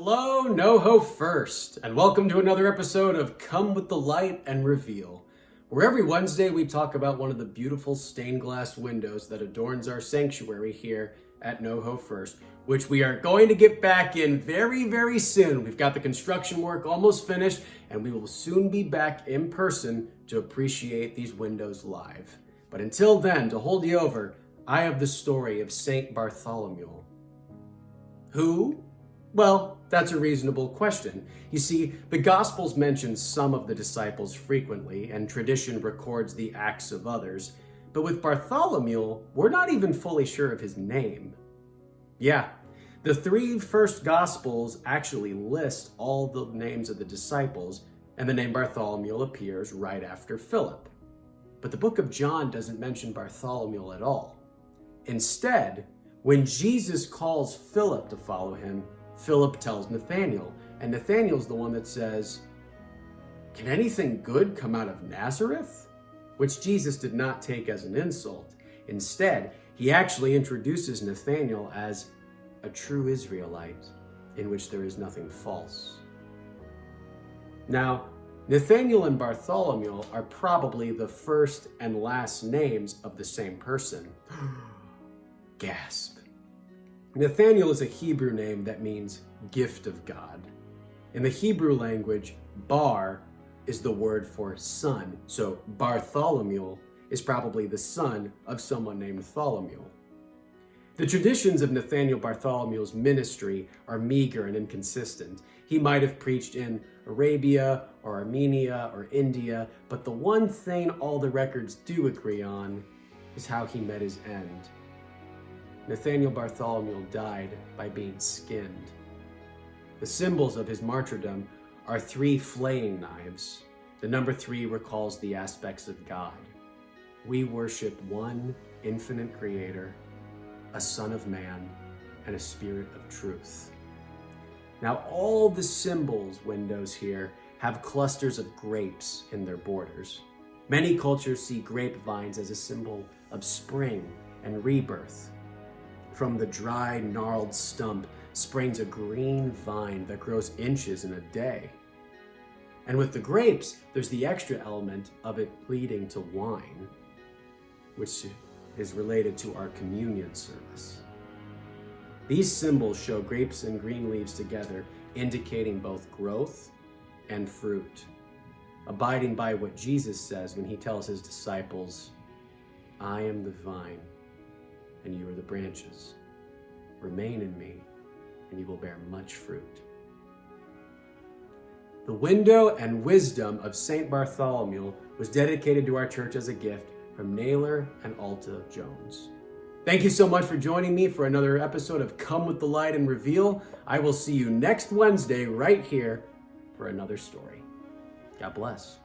Hello, NoHo First, and welcome to another episode of Come with the Light and Reveal, where every Wednesday we talk about one of the beautiful stained glass windows that adorns our sanctuary here at NoHo First, which we are going to get back in very, very soon. We've got the construction work almost finished, and we will soon be back in person to appreciate these windows live. But until then, to hold you over, I have the story of Saint Bartholomew. Who? Well, that's a reasonable question. You see, the Gospels mention some of the disciples frequently, and tradition records the acts of others. But with Bartholomew, we're not even fully sure of his name. Yeah, the three first Gospels actually list all the names of the disciples, and the name Bartholomew appears right after Philip. But the book of John doesn't mention Bartholomew at all. Instead, when Jesus calls Philip to follow him, Philip tells Nathanael, and Nathanael's the one that says, "Can anything good come out of Nazareth?" Which Jesus did not take as an insult. Instead, he actually introduces Nathanael as a true Israelite, in which there is nothing false. Now, Nathanael and Bartholomew are probably the first and last names of the same person. Gasp. Nathanael is a Hebrew name that means gift of God. In the Hebrew language, bar is the word for son, so Bartholomew is probably the son of someone named Tholomew. The traditions of Nathanael Bartholomew's ministry are meager and inconsistent. He might have preached in Arabia or Armenia or India, but the one thing all the records do agree on is how he met his end. Nathanael Bartholomew died by being skinned. The symbols of his martyrdom are three flaying knives. The number 3 recalls the aspects of God. We worship one infinite creator, a son of man, and a spirit of truth. Now, all the symbols windows here have clusters of grapes in their borders. Many cultures see grapevines as a symbol of spring and rebirth. From the dry, gnarled stump springs a green vine that grows inches in a day. And with the grapes, there's the extra element of it leading to wine, which is related to our communion service. These symbols show grapes and green leaves together, indicating both growth and fruit, abiding by what Jesus says when he tells his disciples, "I am the vine, and you are the branches. Remain in me, and you will bear much fruit." The window and wisdom of Saint Bartholomew was dedicated to our church as a gift from Naylor and Alta Jones. Thank you so much for joining me for another episode of Come with the Light and Reveal. I will see you next Wednesday right here for another story. God bless.